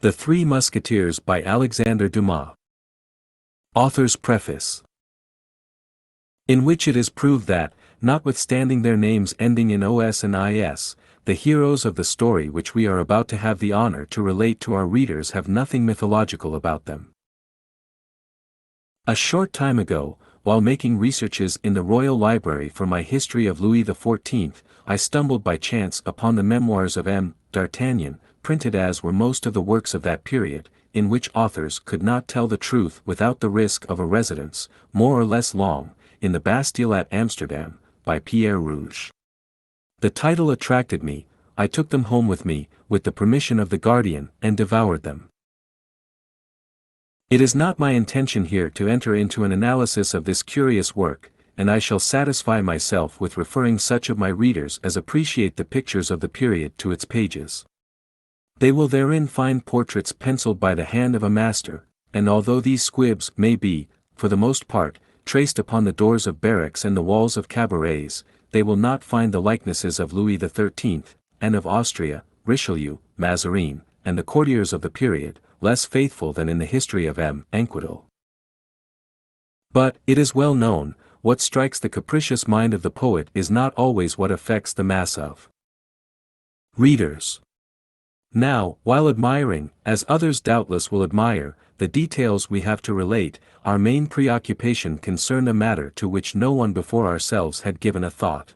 The Three Musketeers by Alexandre Dumas. Author's Preface. In which it is proved that, notwithstanding their names ending in OS and IS, the heroes of the story which we are about to have the honor to relate to our readers have nothing mythological about them. A short time ago, while making researches in the Royal Library for my history of Louis XIV, I stumbled by chance upon the memoirs of M. d'Artagnan, printed as were most of the works of that period, in which authors could not tell the truth without the risk of a residence, more or less long, in the Bastille at Amsterdam, by Pierre Rouge. The title attracted me, I took them home with me, with the permission of the guardian, and devoured them. It is not my intention here to enter into an analysis of this curious work, and I shall satisfy myself with referring such of my readers as appreciate the pictures of the period to its pages. They will therein find portraits penciled by the hand of a master, and although these squibs may be, for the most part, traced upon the doors of barracks and the walls of cabarets, they will not find the likenesses of Louis XIII, and of Austria, Richelieu, Mazarin, and the courtiers of the period, less faithful than in the history of M. Anquetil. But, it is well known, what strikes the capricious mind of the poet is not always what affects the mass of readers. Now, while admiring, as others doubtless will admire, the details we have to relate, our main preoccupation concerned a matter to which no one before ourselves had given a thought.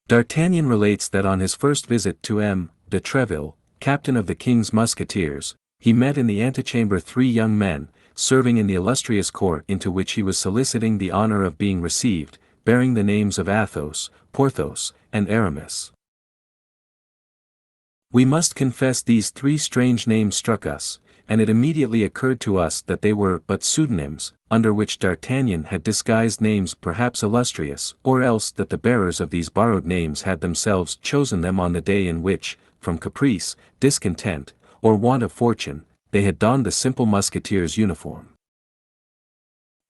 D'Artagnan relates that on his first visit to M. de Treville, captain of the king's musketeers, he met in the antechamber 3 young men, serving in the illustrious court into which he was soliciting the honor of being received, bearing the names of Athos, Porthos, and Aramis. We must confess these 3 strange names struck us, and it immediately occurred to us that they were but pseudonyms, under which D'Artagnan had disguised names perhaps illustrious, or else that the bearers of these borrowed names had themselves chosen them on the day in which, from caprice, discontent, or want of fortune, they had donned the simple musketeer's uniform.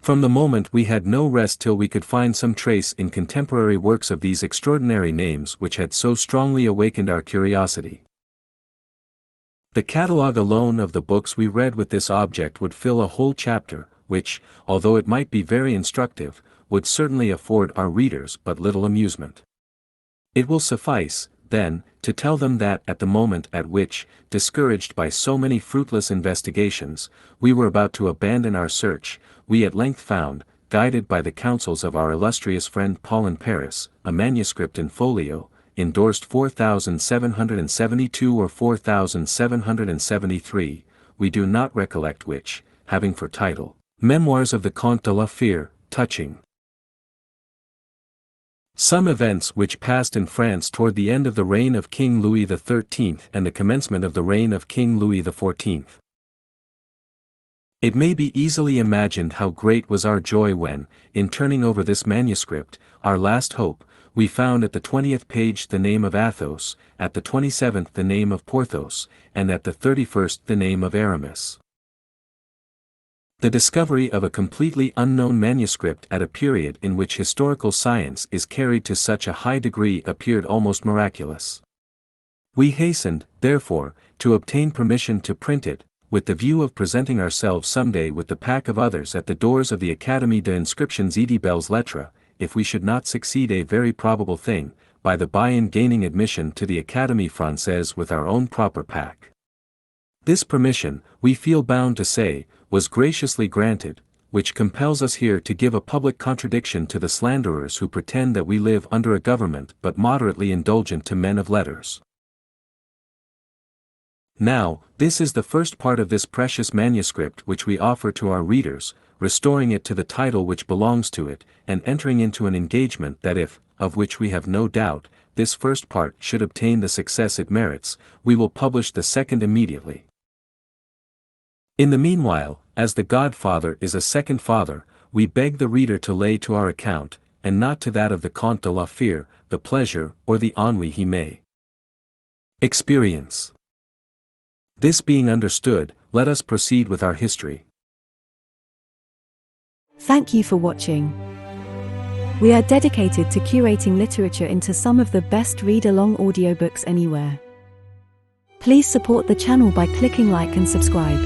From the moment we had no rest till we could find some trace in contemporary works of these extraordinary names which had so strongly awakened our curiosity. The catalogue alone of the books we read with this object would fill a whole chapter, which, although it might be very instructive, would certainly afford our readers but little amusement. It will suffice, then, to tell them that at the moment at which, discouraged by so many fruitless investigations, we were about to abandon our search, we at length found, guided by the counsels of our illustrious friend Paul in Paris, a manuscript in folio, endorsed 4772 or 4773, we do not recollect which, having for title, Memoirs of the Comte de la Fere, touching some events which passed in France toward the end of the reign of King Louis XIII and the commencement of the reign of King Louis XIV. It may be easily imagined how great was our joy when, in turning over this manuscript, our last hope, we found at the 20th page the name of Athos, at the 27th the name of Porthos, and at the 31st the name of Aramis. The discovery of a completely unknown manuscript at a period in which historical science is carried to such a high degree appeared almost miraculous. We hastened, therefore, to obtain permission to print it, with the view of presenting ourselves someday with the pack of others at the doors of the Académie des Inscriptions et des Belles Lettres, if we should not succeed, a very probable thing, by the by-in gaining admission to the Académie Française with our own proper pack. This permission, we feel bound to say, was graciously granted, which compels us here to give a public contradiction to the slanderers who pretend that we live under a government but moderately indulgent to men of letters. Now, this is the first part of this precious manuscript which we offer to our readers, restoring it to the title which belongs to it, and entering into an engagement that if, of which we have no doubt, this first part should obtain the success it merits, we will publish the second immediately. In the meanwhile, as the Godfather is a second father, we beg the reader to lay to our account, and not to that of the Comte de la Fere, the pleasure or the ennui he may experience. This being understood, let us proceed with our history. Thank you for watching. We are dedicated to curating literature into some of the best read-along audiobooks anywhere. Please support the channel by clicking like and subscribe.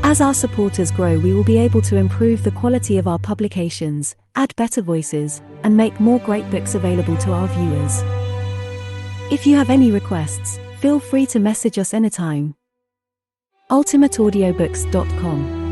As our supporters grow, we will be able to improve the quality of our publications, add better voices, and make more great books available to our viewers. If you have any requests, feel free to message us anytime. ultimateaudiobooks.com